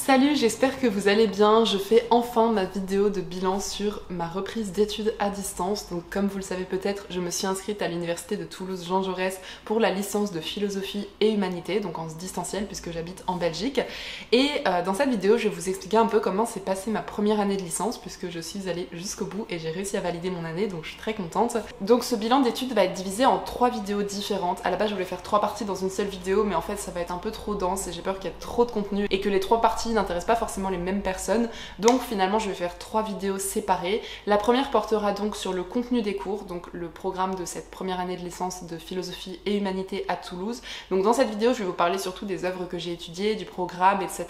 Salut, j'espère que vous allez bien. Je fais enfin ma vidéo de bilan sur ma reprise d'études à distance. Donc comme vous le savez peut-être, je me suis inscrite à l'université de Toulouse Jean Jaurès pour la licence de philosophie et humanité, donc en distanciel puisque j'habite en Belgique. Et dans cette vidéo, je vais vous expliquer un peu comment s'est passée ma première année de licence puisque je suis allée jusqu'au bout et j'ai réussi à valider mon année, donc je suis très contente. Donc ce bilan d'études va être divisé en 3 vidéos différentes. À la base, je voulais faire 3 parties dans une seule vidéo, mais en fait ça va être un peu trop dense et j'ai peur qu'il y ait trop de contenu et que les 3 parties n'intéressent pas forcément les mêmes personnes. Donc finalement je vais faire 3 vidéos séparées. La première portera donc sur le contenu des cours, donc le programme de cette première année de licence de philosophie et humanité à Toulouse. Donc dans cette vidéo je vais vous parler surtout des œuvres que j'ai étudiées, du programme, etc.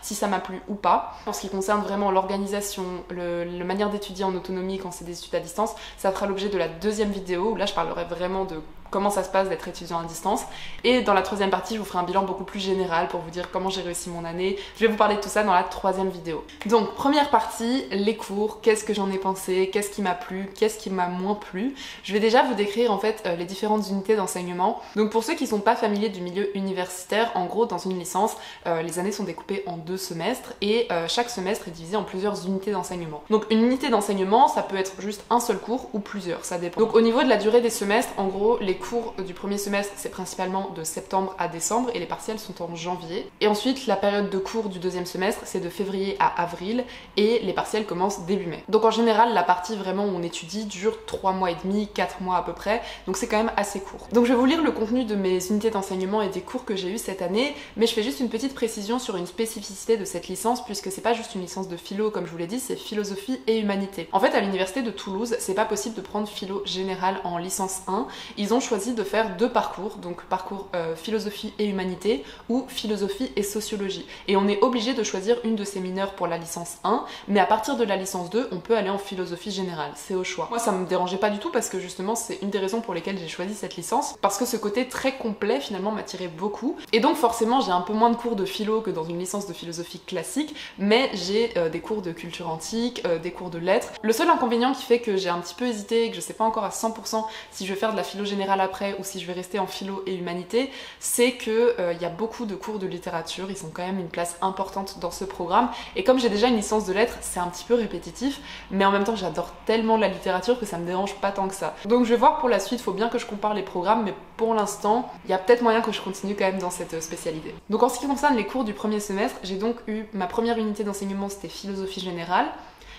Si ça m'a plu ou pas. En ce qui concerne vraiment l'organisation, la manière d'étudier en autonomie quand c'est des études à distance, ça fera l'objet de la deuxième vidéo où là je parlerai vraiment de comment ça se passe d'être étudiant à distance. Et dans la troisième partie, je vous ferai un bilan beaucoup plus général pour vous dire comment j'ai réussi mon année. Je vais vous parler de tout ça dans la troisième vidéo. Donc, première partie, les cours. Qu'est-ce que j'en ai pensé? Qu'est-ce qui m'a plu? Qu'est-ce qui m'a moins plu? Je vais déjà vous décrire en fait les différentes unités d'enseignement. Donc pour ceux qui ne sont pas familiers du milieu universitaire, en gros, dans une licence, les années sont découpées en 2 semestres et chaque semestre est divisé en plusieurs unités d'enseignement. Donc une unité d'enseignement, ça peut être juste un seul cours ou plusieurs, ça dépend. Donc au niveau de la durée des semestres, en gros, les cours du premier semestre, c'est principalement de septembre à décembre et les partiels sont en janvier. Et ensuite, la période de cours du deuxième semestre, c'est de février à avril et les partiels commencent début mai. Donc en général, la partie vraiment où on étudie dure 3 mois et demi, 4 mois à peu près, donc c'est quand même assez court. Donc je vais vous lire le contenu de mes unités d'enseignement et des cours que j'ai eu cette année, mais je fais juste une petite précision sur une spécificité de cette licence puisque c'est pas juste une licence de philo comme je vous l'ai dit, c'est philosophie et humanité. En fait, à l'université de Toulouse, c'est pas possible de prendre philo générale en licence 1. Ils ont choisi de faire 2 parcours, donc parcours philosophie et humanité ou philosophie et sociologie. Et on est obligé de choisir une de ces mineures pour la licence 1, mais à partir de la licence 2, on peut aller en philosophie générale, c'est au choix. Moi ça me dérangeait pas du tout parce que justement c'est une des raisons pour lesquelles j'ai choisi cette licence, parce que ce côté très complet finalement m'attirait beaucoup. Et donc forcément j'ai un peu moins de cours de philo que dans une licence de philosophie classique, mais j'ai des cours de culture antique, des cours de lettres. Le seul inconvénient qui fait que j'ai un petit peu hésité et que je sais pas encore à 100% si je vais faire de la philo générale après ou si je vais rester en philo et humanité, c'est que y a beaucoup de cours de littérature, ils ont quand même une place importante dans ce programme et comme j'ai déjà une licence de lettres, c'est un petit peu répétitif, mais en même temps j'adore tellement la littérature que ça me dérange pas tant que ça. Donc je vais voir pour la suite, faut bien que je compare les programmes, mais pour l'instant, il y a peut-être moyen que je continue quand même dans cette spécialité. Donc en ce qui concerne les cours du premier semestre, j'ai donc eu ma première unité d'enseignement, c'était philosophie générale.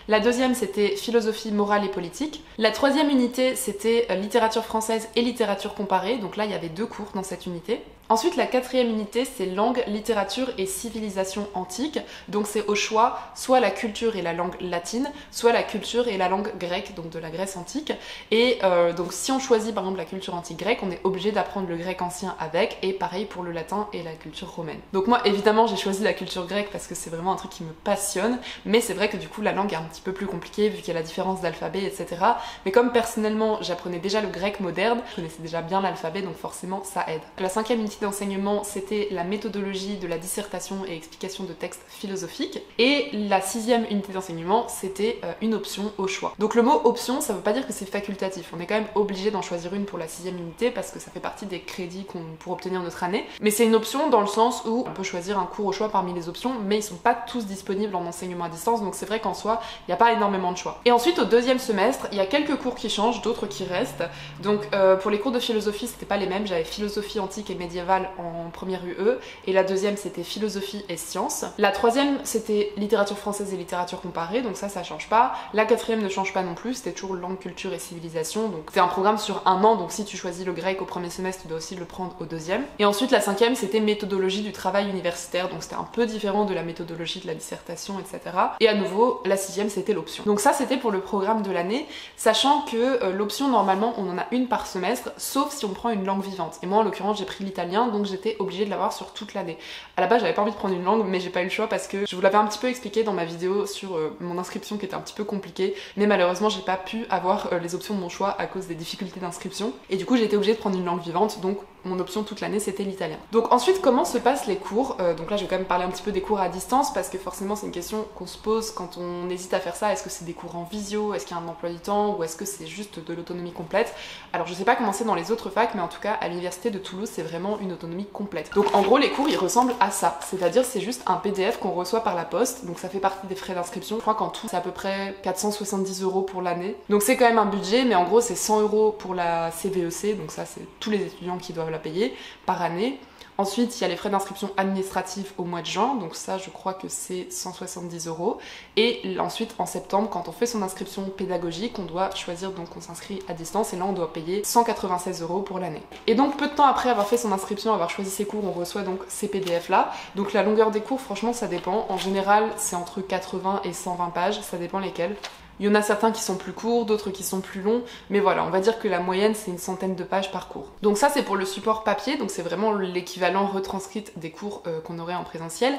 La deuxième, c'était philosophie morale et politique. La troisième unité, c'était littérature française et littérature comparée. Donc là, il y avait 2 cours dans cette unité. Ensuite, la quatrième unité, c'est langue, littérature et civilisation antique. Donc c'est au choix soit la culture et la langue latine, soit la culture et la langue grecque, donc de la Grèce antique. Et donc si on choisit par exemple la culture antique grecque, on est obligé d'apprendre le grec ancien avec, et pareil pour le latin et la culture romaine. Donc moi, évidemment, j'ai choisi la culture grecque parce que c'est vraiment un truc qui me passionne, mais c'est vrai que du coup, la langue est un petit peu plus compliquée vu qu'il y a la différence d'alphabet, etc. Mais comme personnellement, j'apprenais déjà le grec moderne, je connaissais déjà bien l'alphabet, donc forcément, ça aide. La cinquième unité d'enseignement, c'était la méthodologie de la dissertation et explication de textes philosophiques. Et la 6e unité d'enseignement, c'était une option au choix. Donc le mot option, ça veut pas dire que c'est facultatif. On est quand même obligé d'en choisir une pour la 6e unité parce que ça fait partie des crédits pour obtenir notre année. Mais c'est une option dans le sens où on peut choisir un cours au choix parmi les options, mais ils sont pas tous disponibles en enseignement à distance, donc c'est vrai qu'en soi, il n'y a pas énormément de choix. Et ensuite, au 2e semestre, il y a quelques cours qui changent, d'autres qui restent. Donc pour les cours de philosophie, c'était pas les mêmes. J'avais philosophie antique et médiévale en première UE, et la 2e c'était philosophie et sciences. La 3e c'était littérature française et littérature comparée, donc ça change pas. La 4e ne change pas non plus, c'était toujours langue, culture et civilisation, donc c'est un programme sur 1 an, donc si tu choisis le grec au premier semestre, tu dois aussi le prendre au 2e. Et ensuite la 5e c'était méthodologie du travail universitaire, donc c'était un peu différent de la méthodologie de la dissertation, etc. Et à nouveau, la 6e c'était l'option. Donc ça c'était pour le programme de l'année, sachant que l'option normalement on en a une par semestre, sauf si on prend une langue vivante. Et moi en l'occurrence j'ai pris l'italien, donc j'étais obligée de l'avoir sur toute l'année. À la base j'avais pas envie de prendre une langue, mais j'ai pas eu le choix parce que je vous l'avais un petit peu expliqué dans ma vidéo sur mon inscription qui était un petit peu compliquée, mais malheureusement j'ai pas pu avoir les options de mon choix à cause des difficultés d'inscription, et du coup j'ai été obligée de prendre une langue vivante, donc mon option toute l'année c'était l'italien. Donc ensuite, comment se passent les cours? Donc là je vais quand même parler un petit peu des cours à distance parce que forcément c'est une question qu'on se pose quand on hésite à faire ça. Est-ce que c'est des cours en visio? Est-ce qu'il y a un emploi du temps? Ou est-ce que c'est juste de l'autonomie complète? Alors je sais pas comment c'est dans les autres facs, mais en tout cas à l'université de Toulouse c'est vraiment une autonomie complète. Donc en gros les cours ils ressemblent à ça, c'est-à-dire c'est juste un PDF qu'on reçoit par la poste, donc ça fait partie des frais d'inscription. Je crois qu'en tout c'est à peu près 470 € pour l'année. Donc c'est quand même un budget, mais en gros c'est 100 € pour la CVEC, donc ça c'est tous les étudiants qui doivent la payer par année. Ensuite, il y a les frais d'inscription administratifs au mois de juin, donc ça je crois que c'est 170 €. Et ensuite en septembre, quand on fait son inscription pédagogique, on doit choisir, donc on s'inscrit à distance et là on doit payer 196 € pour l'année. Et donc peu de temps après avoir fait son inscription, avoir choisi ses cours, on reçoit donc ces PDF là. Donc la longueur des cours, franchement ça dépend. En général c'est entre 80 et 120 pages, ça dépend lesquels. Il y en a certains qui sont plus courts, d'autres qui sont plus longs, mais voilà, on va dire que la moyenne c'est une centaine de pages par cours. Donc ça c'est pour le support papier, donc c'est vraiment l'équivalent retranscrite des cours qu'on aurait en présentiel.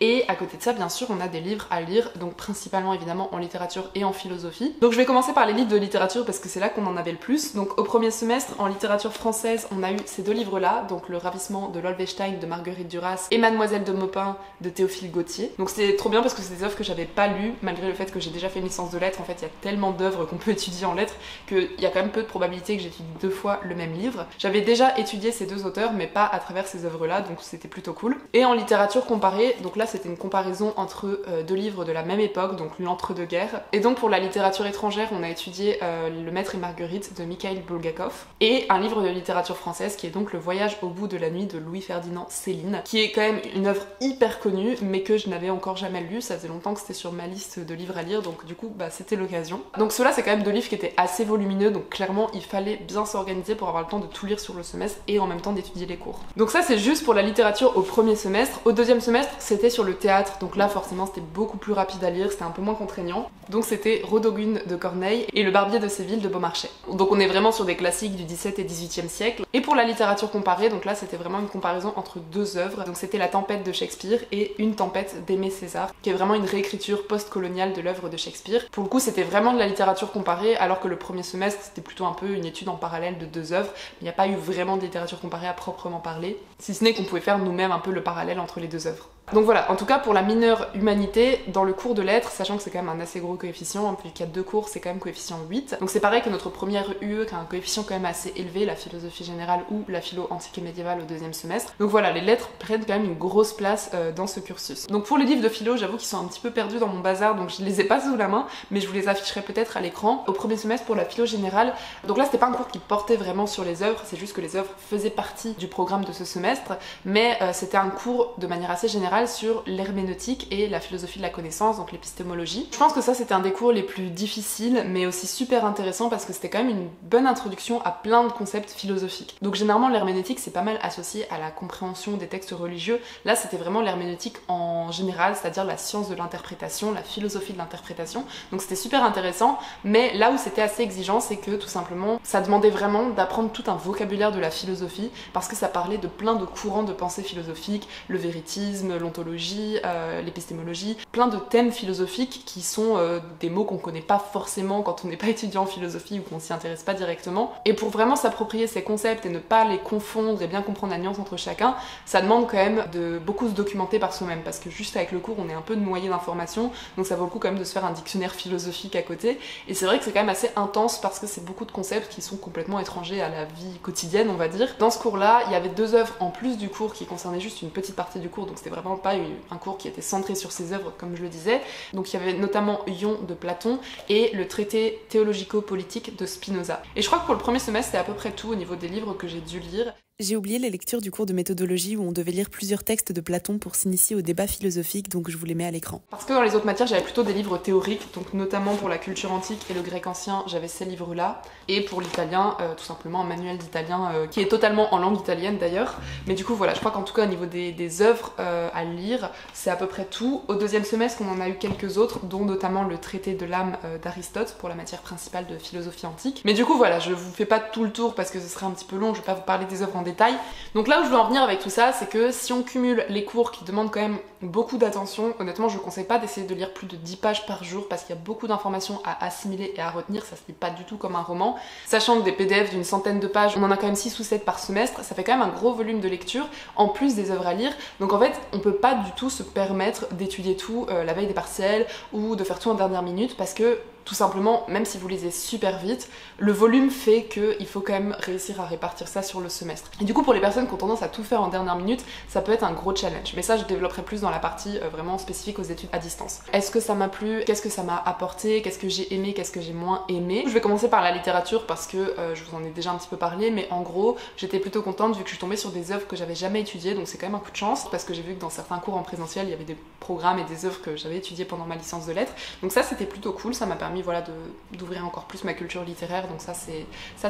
Et à côté de ça, bien sûr, on a des livres à lire, donc principalement évidemment en littérature et en philosophie. Donc je vais commencer par les livres de littérature parce que c'est là qu'on en avait le plus. Donc au premier semestre, en littérature française, on a eu ces deux livres-là, donc Le Ravissement de l'Olvestein de Marguerite Duras et Mademoiselle de Maupin de Théophile Gautier. Donc c'est trop bien parce que c'est des œuvres que j'avais pas lues, malgré le fait que j'ai déjà fait une licence de lettres. En fait, il y a tellement d'œuvres qu'on peut étudier en lettres qu'il y a quand même peu de probabilité que j'étudie 2 fois le même livre. J'avais déjà étudié ces deux auteurs, mais pas à travers ces œuvres-là, donc c'était plutôt cool. Et en littérature comparée, donc là c'était une comparaison entre deux livres de la même époque, donc l'entre-deux-guerres. Et donc pour la littérature étrangère, on a étudié Le Maître et Marguerite de Mikhail Bulgakov, et un livre de littérature française qui est donc Le Voyage au bout de la nuit de Louis-Ferdinand Céline, qui est quand même une œuvre hyper connue, mais que je n'avais encore jamais lu. Ça faisait longtemps que c'était sur ma liste de livres à lire, donc du coup bah, c'était l'occasion. Donc ceux-là c'est quand même deux livres qui étaient assez volumineux, donc clairement il fallait bien s'organiser pour avoir le temps de tout lire sur le semestre et en même temps d'étudier les cours. Donc ça c'est juste pour la littérature au premier semestre. Au deuxième semestre c'était sur le théâtre, donc là forcément c'était beaucoup plus rapide à lire, c'était un peu moins contraignant. Donc c'était Rodogune de Corneille et Le Barbier de Séville de Beaumarchais. Donc on est vraiment sur des classiques du XVIIe et XVIIIe siècle. Et pour la littérature comparée, donc là c'était vraiment une comparaison entre deux œuvres. Donc c'était La Tempête de Shakespeare et Une Tempête d'Aimé César, qui est vraiment une réécriture post-coloniale de l'œuvre de Shakespeare. Pour le coup c'était vraiment de la littérature comparée, alors que le premier semestre c'était plutôt un peu une étude en parallèle de deux œuvres. Il n'y a pas eu vraiment de littérature comparée à proprement parler, si ce n'est qu'on pouvait faire nous-mêmes un peu le parallèle entre les deux œuvres. Donc voilà, en tout cas pour la mineure humanité, dans le cours de lettres, sachant que c'est quand même un assez gros coefficient, vu qu'il y a deux cours, c'est quand même coefficient 8. Donc c'est pareil que notre première UE, qui a un coefficient quand même assez élevé, la philosophie générale ou la philo antique et médiévale au deuxième semestre. Donc voilà, les lettres prennent quand même une grosse place dans ce cursus. Donc pour les livres de philo, j'avoue qu'ils sont un petit peu perdus dans mon bazar, donc je les ai pas sous la main, mais je vous les afficherai peut-être à l'écran. Au premier semestre pour la philo générale, donc là c'était pas un cours qui portait vraiment sur les œuvres, c'est juste que les œuvres faisaient partie du programme de ce semestre, mais c'était un cours de manière assez générale sur l'herméneutique et la philosophie de la connaissance, donc l'épistémologie. Je pense que ça c'était un des cours les plus difficiles, mais aussi super intéressant parce que c'était quand même une bonne introduction à plein de concepts philosophiques. Donc généralement l'herméneutique c'est pas mal associé à la compréhension des textes religieux. Là c'était vraiment l'herméneutique en général, c'est-à-dire la science de l'interprétation, la philosophie de l'interprétation. Donc c'était super intéressant, mais là où c'était assez exigeant, c'est que tout simplement ça demandait vraiment d'apprendre tout un vocabulaire de la philosophie, parce que ça parlait de plein de courants de pensée philosophique, le véritisme, l'ontologie, l'épistémologie, plein de thèmes philosophiques qui sont des mots qu'on connaît pas forcément quand on n'est pas étudiant en philosophie ou qu'on s'y intéresse pas directement. Et pour vraiment s'approprier ces concepts et ne pas les confondre et bien comprendre la nuance entre chacun, ça demande quand même de beaucoup se documenter par soi-même, parce que juste avec le cours on est un peu noyé d'informations, donc ça vaut le coup quand même de se faire un dictionnaire philosophique à côté. Et c'est vrai que c'est quand même assez intense parce que c'est beaucoup de concepts qui sont complètement étrangers à la vie quotidienne, on va dire. Dans ce cours-là, il y avait deux œuvres en plus du cours qui concernaient juste une petite partie du cours, donc c'était vraiment pas un cours qui était centré sur ces œuvres comme je le disais. Donc il y avait notamment Ion de Platon et le traité théologico-politique de Spinoza. Et je crois que pour le premier semestre c'était à peu près tout au niveau des livres que j'ai dû lire. J'ai oublié les lectures du cours de méthodologie où on devait lire plusieurs textes de Platon pour s'initier au débat philosophique, donc je vous les mets à l'écran. Parce que dans les autres matières, j'avais plutôt des livres théoriques, donc notamment pour la culture antique et le grec ancien, j'avais ces livres-là. Et pour l'italien, tout simplement un manuel d'italien qui est totalement en langue italienne d'ailleurs. Mais du coup, voilà, je crois qu'en tout cas au niveau des œuvres à lire, c'est à peu près tout. Au deuxième semestre, on en a eu quelques autres, dont notamment le traité de l'âme d'Aristote pour la matière principale de philosophie antique. Mais du coup, voilà, je vous fais pas tout le tour parce que ce serait un petit peu long, je vais pas vous parler des œuvres en détail. Donc là où je veux en venir avec tout ça, c'est que si on cumule les cours qui demandent quand même beaucoup d'attention, honnêtement je ne conseille pas d'essayer de lire plus de 10 pages par jour parce qu'il y a beaucoup d'informations à assimiler et à retenir, ça se lit pas du tout comme un roman. Sachant que des PDF d'une centaine de pages, on en a quand même 6 ou 7 par semestre, ça fait quand même un gros volume de lecture, en plus des œuvres à lire. Donc en fait, on peut pas du tout se permettre d'étudier tout la veille des partiels ou de faire tout en dernière minute parce que tout simplement, même si vous lisez super vite, le volume fait qu'il faut quand même réussir à répartir ça sur le semestre. Et du coup, pour les personnes qui ont tendance à tout faire en dernière minute, ça peut être un gros challenge. Mais ça, je développerai plus dans la partie vraiment spécifique aux études à distance. Est-ce que ça m'a plu? Qu'est-ce que ça m'a apporté? Qu'est-ce que j'ai aimé? Qu'est-ce que j'ai moins aimé? Je vais commencer par la littérature parce que je vous en ai déjà un petit peu parlé, mais en gros, j'étais plutôt contente vu que je suis tombée sur des œuvres que j'avais jamais étudiées, donc c'est quand même un coup de chance parce que j'ai vu que dans certains cours en présentiel, il y avait des programmes et des œuvres que j'avais étudiées pendant ma licence de lettres. Donc ça, c'était plutôt cool, ça m'a permis voilà, d'ouvrir encore plus ma culture littéraire, donc ça c'est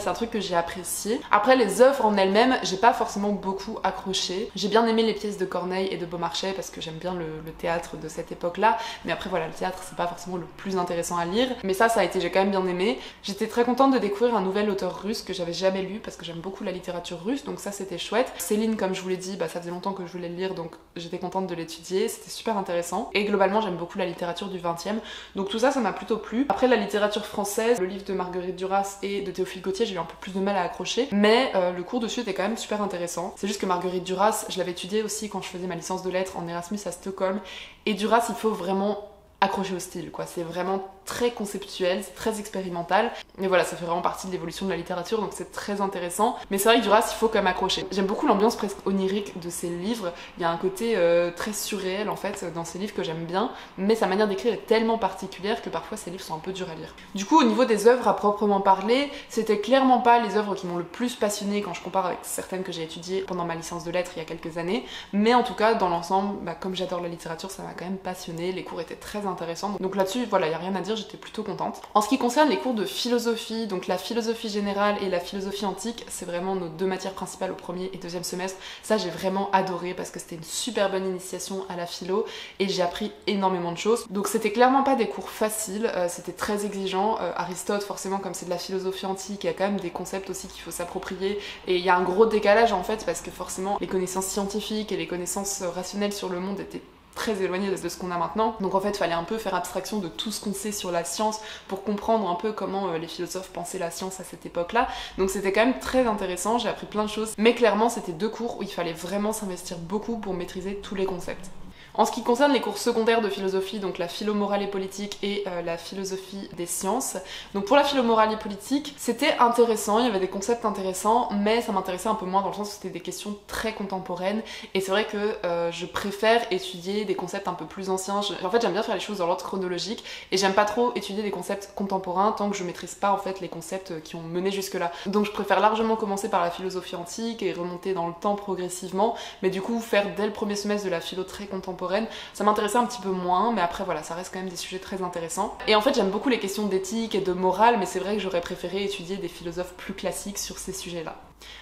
un truc que j'ai apprécié. Après les œuvres en elles-mêmes, j'ai pas forcément beaucoup accroché. J'ai bien aimé les pièces de Corneille et de Beaumarchais parce que j'aime bien le théâtre de cette époque-là, mais après voilà, le théâtre c'est pas forcément le plus intéressant à lire, mais ça a été, j'ai quand même bien aimé. J'étais très contente de découvrir un nouvel auteur russe que j'avais jamais lu parce que j'aime beaucoup la littérature russe, donc ça c'était chouette. Céline, comme je vous l'ai dit, ça faisait longtemps que je voulais le lire, donc j'étais contente de l'étudier, c'était super intéressant. Et globalement j'aime beaucoup la littérature du 20e, donc tout ça m'a plutôt plu. Après la littérature française, le livre de Marguerite Duras et de Théophile Gautier, j'ai eu un peu plus de mal à accrocher, mais le cours dessus était quand même super intéressant. C'est juste que Marguerite Duras, je l'avais étudiée aussi quand je faisais ma licence de lettres en Erasmus à Stockholm, et Duras, il faut vraiment accrocher au style, quoi. C'est vraiment très conceptuel, c'est très expérimental, mais voilà, ça fait vraiment partie de l'évolution de la littérature, donc c'est très intéressant. Mais c'est vrai que Duras, il faut quand même accrocher. J'aime beaucoup l'ambiance presque onirique de ses livres, il y a un côté très surréel en fait dans ses livres que j'aime bien, mais sa manière d'écrire est tellement particulière que parfois ses livres sont un peu durs à lire. Du coup, au niveau des œuvres à proprement parler, c'était clairement pas les œuvres qui m'ont le plus passionnée quand je compare avec certaines que j'ai étudiées pendant ma licence de lettres il y a quelques années, mais en tout cas, dans l'ensemble, comme j'adore la littérature, ça m'a quand même passionnée, les cours étaient très intéressants, donc là-dessus, voilà, il y a rien à dire, j'étais plutôt contente. En ce qui concerne les cours de philosophie, donc la philosophie générale et la philosophie antique, c'est vraiment nos deux matières principales au premier et deuxième semestre. Ça, j'ai vraiment adoré parce que c'était une super bonne initiation à la philo et j'ai appris énormément de choses. Donc c'était clairement pas des cours faciles, c'était très exigeant. Aristote, forcément, comme c'est de la philosophie antique, il y a quand même des concepts aussi qu'il faut s'approprier et il y a un gros décalage en fait parce que forcément les connaissances scientifiques et les connaissances rationnelles sur le monde étaient très éloigné de ce qu'on a maintenant, donc en fait il fallait un peu faire abstraction de tout ce qu'on sait sur la science pour comprendre un peu comment les philosophes pensaient la science à cette époque-là, donc c'était quand même très intéressant, j'ai appris plein de choses, mais clairement c'était deux cours où il fallait vraiment s'investir beaucoup pour maîtriser tous les concepts. En ce qui concerne les cours secondaires de philosophie, donc la philo morale et politique et la philosophie des sciences, donc pour la philo morale et politique, c'était intéressant, il y avait des concepts intéressants, mais ça m'intéressait un peu moins dans le sens où c'était des questions très contemporaines, et c'est vrai que je préfère étudier des concepts un peu plus anciens. En fait, j'aime bien faire les choses dans l'ordre chronologique, et j'aime pas trop étudier des concepts contemporains tant que je maîtrise pas en fait les concepts qui ont mené jusque-là. Donc je préfère largement commencer par la philosophie antique et remonter dans le temps progressivement, mais du coup faire dès le premier semestre de la philo très contemporaine, ça m'intéressait un petit peu moins, mais après voilà, ça reste quand même des sujets très intéressants. Et en fait j'aime beaucoup les questions d'éthique et de morale, mais c'est vrai que j'aurais préféré étudier des philosophes plus classiques sur ces sujets-là.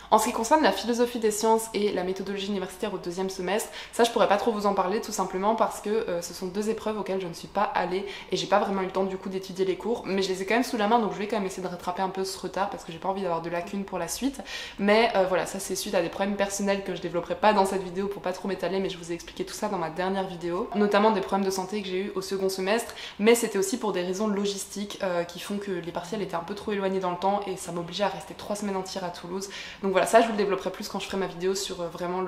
En ce qui concerne la philosophie des sciences et la méthodologie universitaire au deuxième semestre, ça je pourrais pas trop vous en parler tout simplement parce que ce sont deux épreuves auxquelles je ne suis pas allée et j'ai pas vraiment eu le temps du coup d'étudier les cours, mais je les ai quand même sous la main, donc je vais quand même essayer de rattraper un peu ce retard parce que j'ai pas envie d'avoir de lacunes pour la suite, mais voilà, ça c'est suite à des problèmes personnels que je développerai pas dans cette vidéo pour pas trop m'étaler, mais je vous ai expliqué tout ça dans ma dernière vidéo, notamment des problèmes de santé que j'ai eu au second semestre, mais c'était aussi pour des raisons logistiques qui font que les partiels étaient un peu trop éloignés dans le temps et ça m'obligeait à rester 3 semaines entières à Toulouse, donc voilà, ça je vous le développerai plus quand je ferai ma vidéo sur vraiment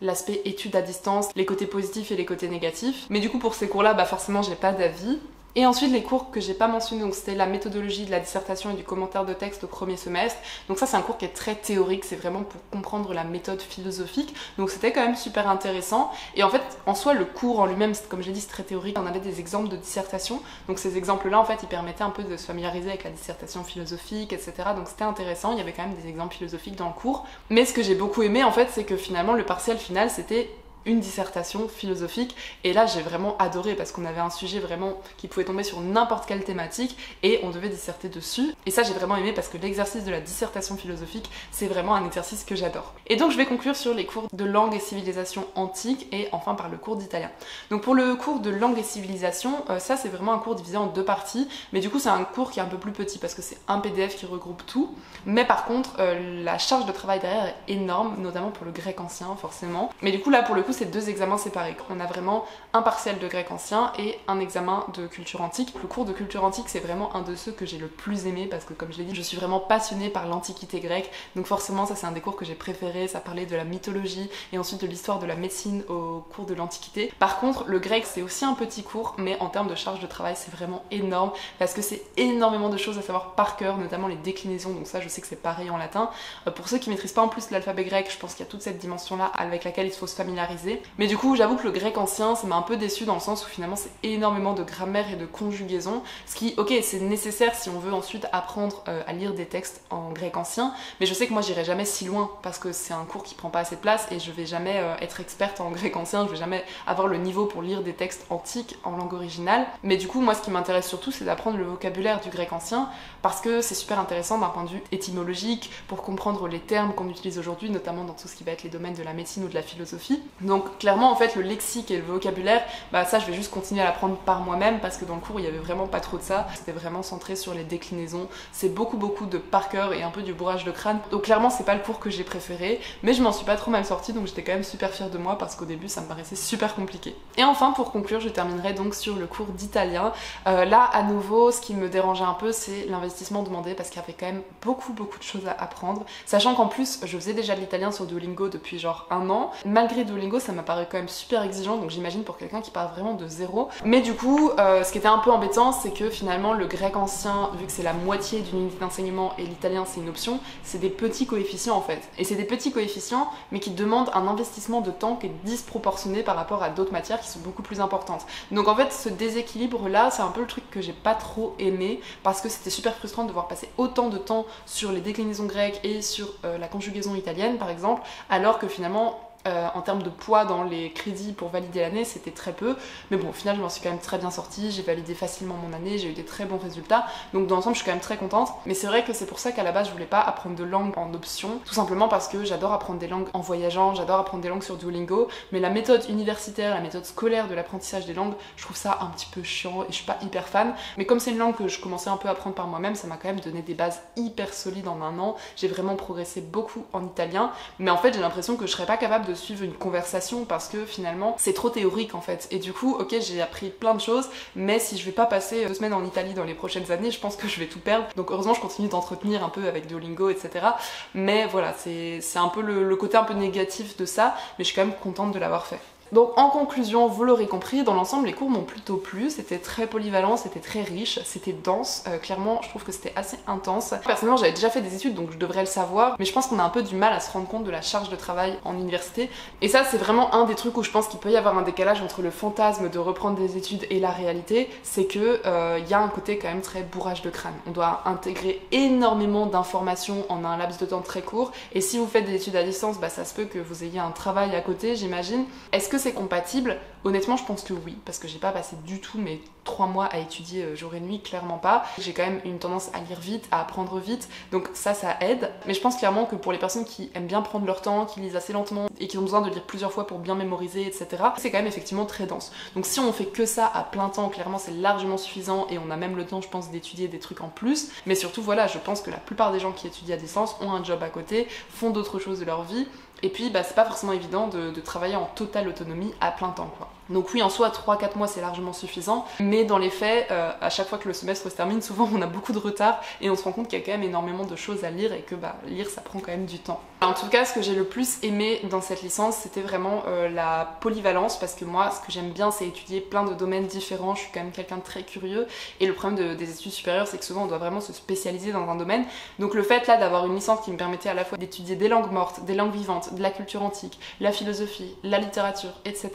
l'aspect études à distance, les côtés positifs et les côtés négatifs. Mais du coup pour ces cours là, forcément j'ai pas d'avis. Et ensuite les cours que j'ai pas mentionnés, donc c'était la méthodologie de la dissertation et du commentaire de texte au premier semestre. Donc ça c'est un cours qui est très théorique, c'est vraiment pour comprendre la méthode philosophique. Donc c'était quand même super intéressant. Et en fait en soi le cours en lui-même, comme j'ai dit, c'est très théorique. On avait des exemples de dissertation. Donc ces exemples-là en fait ils permettaient un peu de se familiariser avec la dissertation philosophique, etc. Donc c'était intéressant, il y avait quand même des exemples philosophiques dans le cours. Mais ce que j'ai beaucoup aimé en fait, c'est que finalement le partiel final c'était une dissertation philosophique et là j'ai vraiment adoré parce qu'on avait un sujet vraiment qui pouvait tomber sur n'importe quelle thématique et on devait disserter dessus et ça j'ai vraiment aimé parce que l'exercice de la dissertation philosophique c'est vraiment un exercice que j'adore. Et donc je vais conclure sur les cours de langue et civilisation antique et enfin par le cours d'italien. Donc pour le cours de langue et civilisation, ça c'est vraiment un cours divisé en deux parties, mais du coup c'est un cours qui est un peu plus petit parce que c'est un PDF qui regroupe tout, mais par contre la charge de travail derrière est énorme, notamment pour le grec ancien forcément. Mais du coup là pour le coup c'est deux examens séparés. On a vraiment un partiel de grec ancien et un examen de culture antique. Le cours de culture antique c'est vraiment un de ceux que j'ai le plus aimé parce que comme je l'ai dit, je suis vraiment passionnée par l'antiquité grecque, donc forcément ça c'est un des cours que j'ai préféré, ça parlait de la mythologie et ensuite de l'histoire de la médecine au cours de l'antiquité. Par contre le grec c'est aussi un petit cours, mais en termes de charge de travail c'est vraiment énorme parce que c'est énormément de choses à savoir par cœur, notamment les déclinaisons, donc ça je sais que c'est pareil en latin. Pour ceux qui maîtrisent pas en plus l'alphabet grec, je pense qu'il y a toute cette dimension là avec laquelle il faut se familiariser. Mais du coup j'avoue que le grec ancien ça m'a un peu déçu dans le sens où finalement c'est énormément de grammaire et de conjugaison, ce qui ok c'est nécessaire si on veut ensuite apprendre à lire des textes en grec ancien, mais je sais que moi j'irai jamais si loin parce que c'est un cours qui prend pas assez de place et je vais jamais être experte en grec ancien, je vais jamais avoir le niveau pour lire des textes antiques en langue originale. Mais du coup moi ce qui m'intéresse surtout c'est d'apprendre le vocabulaire du grec ancien parce que c'est super intéressant d'un point de vue étymologique pour comprendre les termes qu'on utilise aujourd'hui, notamment dans tout ce qui va être les domaines de la médecine ou de la philosophie. Donc clairement en fait le lexique et le vocabulaire, bah ça je vais juste continuer à l'apprendre par moi-même parce que dans le cours il y avait vraiment pas trop de ça, c'était vraiment centré sur les déclinaisons, c'est beaucoup de par cœur et un peu du bourrage de crâne. Donc clairement c'est pas le cours que j'ai préféré, mais je m'en suis pas trop mal sortie donc j'étais quand même super fière de moi parce qu'au début ça me paraissait super compliqué. Et enfin pour conclure je terminerai donc sur le cours d'italien. Là à nouveau ce qui me dérangeait un peu c'est l'investissement demandé parce qu'il y avait quand même beaucoup de choses à apprendre, sachant qu'en plus je faisais déjà de l'italien sur Duolingo depuis genre un an. Malgré Duolingo ça m'apparaît quand même super exigeant, donc j'imagine pour quelqu'un qui part vraiment de zéro. Mais du coup ce qui était un peu embêtant c'est que finalement le grec ancien, vu que c'est la moitié d'une unité d'enseignement et l'italien c'est une option, c'est des petits coefficients en fait. Et c'est des petits coefficients mais qui demandent un investissement de temps qui est disproportionné par rapport à d'autres matières qui sont beaucoup plus importantes. Donc en fait ce déséquilibre là c'est un peu le truc que j'ai pas trop aimé parce que c'était super frustrant de devoir passer autant de temps sur les déclinaisons grecques et sur la conjugaison italienne par exemple, alors que finalement en termes de poids dans les crédits pour valider l'année c'était très peu, mais bon au final je m'en suis quand même très bien sortie, j'ai validé facilement mon année, j'ai eu des très bons résultats, donc dans l'ensemble je suis quand même très contente. Mais c'est vrai que c'est pour ça qu'à la base je voulais pas apprendre de langue en option, tout simplement parce que j'adore apprendre des langues en voyageant, j'adore apprendre des langues sur Duolingo, mais la méthode universitaire, la méthode scolaire de l'apprentissage des langues, je trouve ça un petit peu chiant et je suis pas hyper fan. Mais comme c'est une langue que je commençais un peu à apprendre par moi-même, ça m'a quand même donné des bases hyper solides en un an, j'ai vraiment progressé beaucoup en italien, mais en fait j'ai l'impression que je serais pas capable de suivre une conversation parce que finalement c'est trop théorique en fait. Et du coup ok j'ai appris plein de choses, mais si je vais pas passer 2 semaines en Italie dans les prochaines années, je pense que je vais tout perdre. Donc heureusement je continue d'entretenir un peu avec Duolingo etc. Mais voilà c'est un peu le côté un peu négatif de ça, mais je suis quand même contente de l'avoir fait. Donc en conclusion, vous l'aurez compris, dans l'ensemble les cours m'ont plutôt plu, c'était très polyvalent, c'était très riche, c'était dense, clairement je trouve que c'était assez intense. Personnellement j'avais déjà fait des études donc je devrais le savoir, mais je pense qu'on a un peu du mal à se rendre compte de la charge de travail en université. Et ça c'est vraiment un des trucs où je pense qu'il peut y avoir un décalage entre le fantasme de reprendre des études et la réalité, c'est que y a un côté quand même très bourrage de crâne. On doit intégrer énormément d'informations en un laps de temps très court, et si vous faites des études à distance, bah ça se peut que vous ayez un travail à côté j'imagine. Est-ce que c'est compatible? Honnêtement je pense que oui, parce que j'ai pas passé du tout mes 3 mois à étudier jour et nuit, clairement pas. J'ai quand même une tendance à lire vite, à apprendre vite, donc ça aide. Mais je pense clairement que pour les personnes qui aiment bien prendre leur temps, qui lisent assez lentement et qui ont besoin de lire plusieurs fois pour bien mémoriser, etc., c'est quand même effectivement très dense. Donc si on fait que ça à plein temps, clairement c'est largement suffisant et on a même le temps je pense d'étudier des trucs en plus. Mais surtout voilà, je pense que la plupart des gens qui étudient à distance ont un job à côté, font d'autres choses de leur vie. Et puis bah, c'est pas forcément évident de travailler en totale autonomie à plein temps quoi. Donc oui en soi 3-4 mois c'est largement suffisant, mais dans les faits à chaque fois que le semestre se termine souvent on a beaucoup de retard et on se rend compte qu'il y a quand même énormément de choses à lire et que bah, lire ça prend quand même du temps. En tout cas ce que j'ai le plus aimé dans cette licence c'était vraiment la polyvalence, parce que moi ce que j'aime bien c'est étudier plein de domaines différents, je suis quand même quelqu'un de très curieux et le problème des études supérieures c'est que souvent on doit vraiment se spécialiser dans un domaine. Donc le fait là d'avoir une licence qui me permettait à la fois d'étudier des langues mortes, des langues vivantes, de la culture antique, la philosophie, la littérature, etc.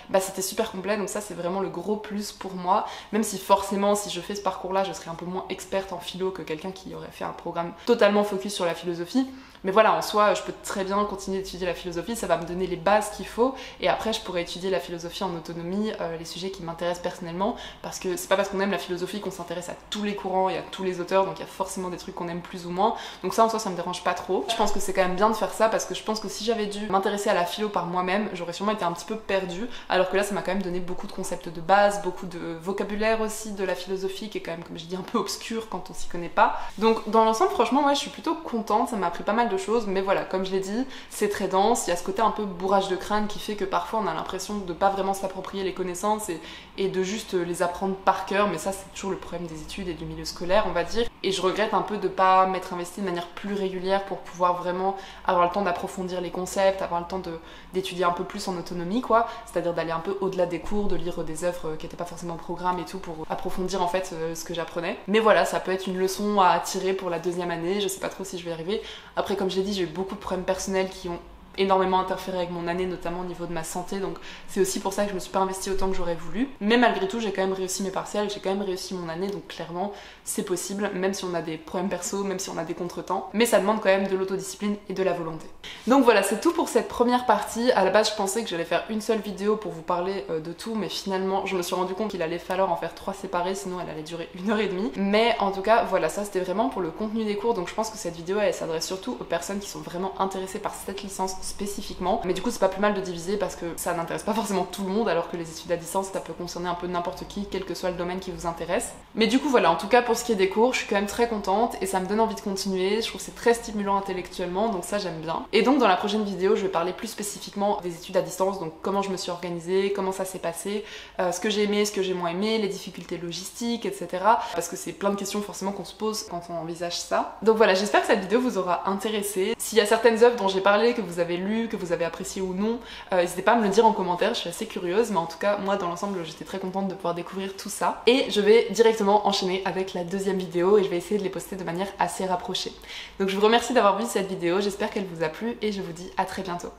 Bah c'était super complet, donc ça c'est vraiment le gros plus pour moi, même si forcément si je fais ce parcours-là, je serai un peu moins experte en philo que quelqu'un qui aurait fait un programme totalement focus sur la philosophie. Mais voilà, en soi, je peux très bien continuer d'étudier la philosophie, ça va me donner les bases qu'il faut, et après je pourrais étudier la philosophie en autonomie, les sujets qui m'intéressent personnellement, parce que c'est pas parce qu'on aime la philosophie qu'on s'intéresse à tous les courants et à tous les auteurs, donc il y a forcément des trucs qu'on aime plus ou moins, donc ça en soi ça me dérange pas trop. Je pense que c'est quand même bien de faire ça, parce que je pense que si j'avais dû m'intéresser à la philo par moi-même, j'aurais sûrement été un petit peu perdue, alors que là ça m'a quand même donné beaucoup de concepts de base, beaucoup de vocabulaire aussi de la philosophie, qui est quand même, comme je dis, un peu obscur quand on s'y connaît pas. Donc dans l'ensemble, franchement, ouais, je suis plutôt contente, ça m'a appris pas mal de choses, mais voilà, comme je l'ai dit, c'est très dense, il y a ce côté un peu bourrage de crâne qui fait que parfois on a l'impression de pas vraiment s'approprier les connaissances et de juste les apprendre par cœur, mais ça c'est toujours le problème des études et du milieu scolaire, on va dire, et je regrette un peu de pas m'être investie de manière plus régulière pour pouvoir vraiment avoir le temps d'approfondir les concepts, avoir le temps d'étudier un peu plus en autonomie, quoi, c'est-à-dire d'aller un peu au-delà des cours, de lire des œuvres qui n'étaient pas forcément au programme et tout, pour approfondir en fait ce que j'apprenais. Mais voilà, ça peut être une leçon à tirer pour la deuxième année, je sais pas trop si je vais y arriver. Après, comme je l'ai dit, j'ai eu beaucoup de problèmes personnels qui ont énormément interféré avec mon année, notamment au niveau de ma santé, donc c'est aussi pour ça que je me suis pas investie autant que j'aurais voulu. Mais malgré tout, j'ai quand même réussi mes partiels, j'ai quand même réussi mon année, donc clairement c'est possible, même si on a des problèmes perso, même si on a des contretemps, mais ça demande quand même de l'autodiscipline et de la volonté. Donc voilà, c'est tout pour cette première partie. À la base, je pensais que j'allais faire une seule vidéo pour vous parler de tout, mais finalement, je me suis rendu compte qu'il allait falloir en faire 3 séparées, sinon elle allait durer 1h30. Mais en tout cas, voilà, ça c'était vraiment pour le contenu des cours, donc je pense que cette vidéo, elle s'adresse surtout aux personnes qui sont vraiment intéressées par cette licence spécifiquement, mais du coup c'est pas plus mal de diviser parce que ça n'intéresse pas forcément tout le monde, alors que les études à distance ça peut concerner un peu n'importe qui, quel que soit le domaine qui vous intéresse. Mais du coup voilà, en tout cas pour ce qui est des cours, je suis quand même très contente et ça me donne envie de continuer, je trouve que c'est très stimulant intellectuellement, donc ça j'aime bien. Et donc dans la prochaine vidéo je vais parler plus spécifiquement des études à distance, donc comment je me suis organisée, comment ça s'est passé, ce que j'ai aimé, ce que j'ai moins aimé, les difficultés logistiques, etc. Parce que c'est plein de questions forcément qu'on se pose quand on envisage ça. Donc voilà, j'espère que cette vidéo vous aura intéressé. S'il y a certaines œuvres dont j'ai parlé, que vous avez lues, que vous avez apprécié ou non, n'hésitez pas à me le dire en commentaire, je suis assez curieuse, mais en tout cas moi dans l'ensemble j'étais très contente de pouvoir découvrir tout ça. Et je vais directement enchaîner avec la deuxième vidéo et je vais essayer de les poster de manière assez rapprochée. Donc je vous remercie d'avoir vu cette vidéo, j'espère qu'elle vous a plu et je vous dis à très bientôt.